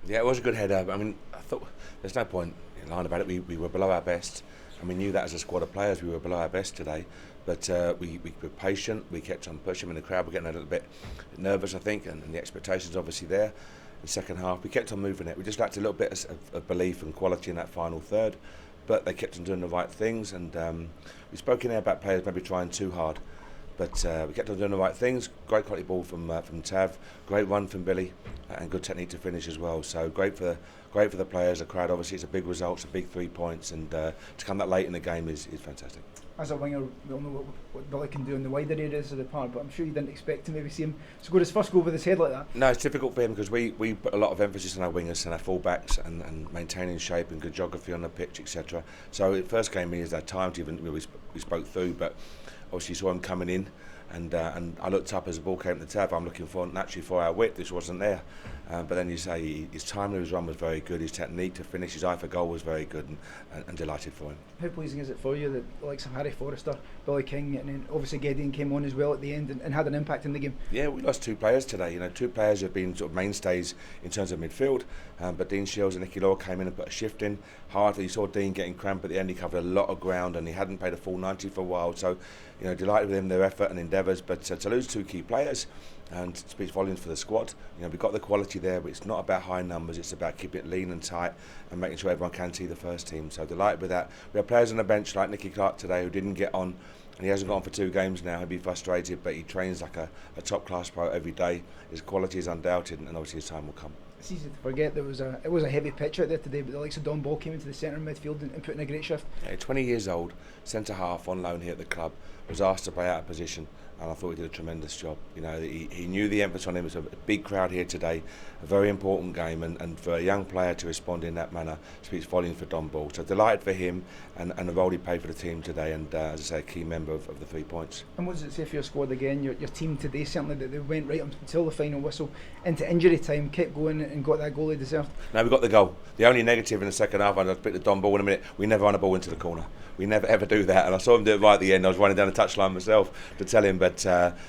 Yeah, it was a good header. I mean, I thought there's no point in lying about it. We were below our best, and we knew that as a squad of players we were below our best today. But we were patient. We kept on pushing. In the crowd were getting a little bit nervous, I think, and the expectations obviously there. The second half, we kept on moving it. We just lacked a little bit of belief and quality in that final third, but they kept on doing the right things. And we spoke in there about players maybe trying too hard. But we kept on doing the right things. Great quality ball from Tav, great run from Billy, and good technique to finish as well. So great for the players. The crowd, obviously, it's a big result, it's a big 3 points, and to come that late in the game is fantastic. As a winger, we all know what Billy can do in the wider areas of the park, but I'm sure you didn't expect to maybe see him score his first goal with his head like that. No, it's difficult for him because we put a lot of emphasis on our wingers and our full-backs and maintaining shape and good geography on the pitch, etc. So it first came in as that time to even we spoke through, but obviously you saw him coming in, and I looked up as the ball came to the tab. I'm looking for naturally for our width, which wasn't there. But then you say his timing of his run was very good, his technique to finish, his eye for goal was very good, and delighted for him. How pleasing is it for you that the likes of Harry Forrester, Billy King, and then obviously Gideon came on as well at the end and had an impact in the game? Yeah, we lost two players today. Two players who have been sort of mainstays in terms of midfield. But Dean Shields and Nicky Law came in and put a shift in. Hard, you saw Dean getting cramp at the end. He covered a lot of ground and he hadn't played a full 90 for a while. So, delighted with him, their effort and endeavours. But to lose two key players and speaks volumes for the squad. We've got the quality there, but it's not about high numbers. It's about keeping it lean and tight and making sure everyone can see the first team. So delighted with that. We have players on the bench like Nicky Clark today who didn't get on, and he hasn't gone for 2 games now. He'd be frustrated, but he trains like a top class pro every day. His quality is undoubted, and obviously his time will come. It's easy to forget it was a heavy pitch out there today, but the likes of Don Ball came into the centre midfield and put in a great shift. Yeah, 20 years old, centre half on loan here at the club, was asked to play out of position, and I thought he did a tremendous job. He knew the emphasis on him. It was a big crowd here today, a very important game, and for a young player to respond in that manner speaks volumes for Don Ball. So delighted for him and the role he played for the team today, and as I say, a key member of the 3 points. And what does it say for your squad again, your team today, certainly that they went right until the final whistle into injury time, kept going and got that goal they deserved? No, we got the goal. The only negative in the second half, and I'll pick the Don Ball in a minute, we never run a ball into the corner. We never ever do that, and I saw him do it right at the end. I was running down the touchline myself to tell him, but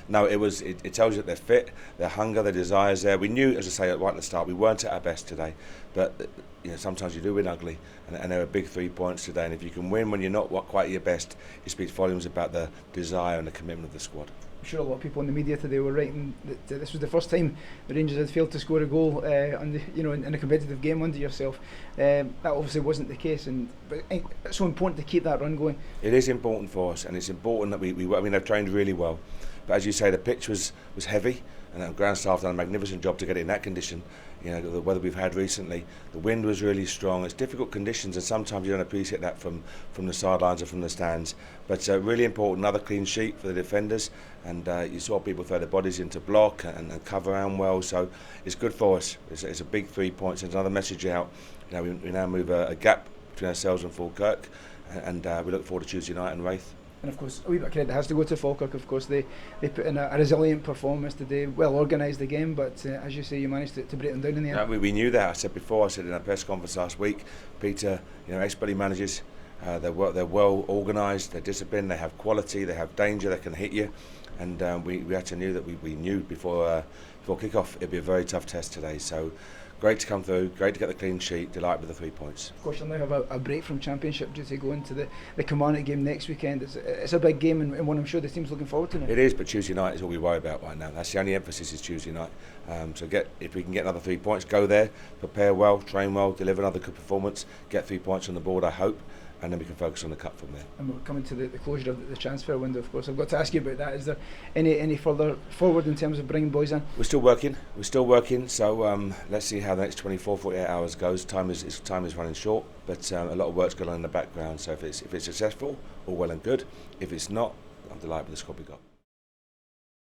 no, it tells you that they're fit, their hunger, their desires there. We knew, as I say, right at the start, we weren't at our best today, but sometimes you do win ugly, and there are big 3 points today, and if you can win when you're not quite at your best, it speaks volumes about the desire and the commitment of the squad. I'm sure a lot of people in the media today were writing that this was the first time the Rangers had failed to score a goal in a competitive game under yourself. That obviously wasn't the case, but it's so important to keep that run going. It is important for us, and it's important that they've trained really well. But as you say, the pitch was heavy, and the ground staff done a magnificent job to get it in that condition. The weather we've had recently, the wind was really strong. It's difficult conditions, and sometimes you don't appreciate that from the sidelines or from the stands. But really important, another clean sheet for the defenders, and you saw people throw their bodies into block and cover around well. So it's good for us. It's a big 3 points. It's another message out. We now move a gap between ourselves and Falkirk, and we look forward to Tuesday night and Wraith. And of course, a wee bit of credit has to go to Falkirk. Of course, they put in a resilient performance today, well organised the game, but as you say, you managed to break them down in the end. We knew that. I said before, I said in our press conference last week, Peter, expertly manages, they're well organised, they're disciplined, they have quality, they have danger, they can hit you, and we had to know that we knew before kick-off it'd be a very tough test today. So great to come through, great to get the clean sheet, delighted with the 3 points. Of course, you'll now have a break from Championship due to go into the Kilmarnock game next weekend. It's a big game and one I'm sure the team's looking forward to now. It is, but Tuesday night is all we worry about right now. That's the only emphasis is Tuesday night. So if we can get another 3 points, go there, prepare well, train well, deliver another good performance, get 3 points on the board, I hope, and then we can focus on the cup from there. And we're coming to the closure of the transfer window, of course. I've got to ask you about that. Is there any further forward in terms of bringing boys in? We're still working, so let's see how the next 24, 48 hours goes. Time is running short, but a lot of work's going on in the background, so if it's successful, all well and good. If it's not, I'm delighted with the squad we got.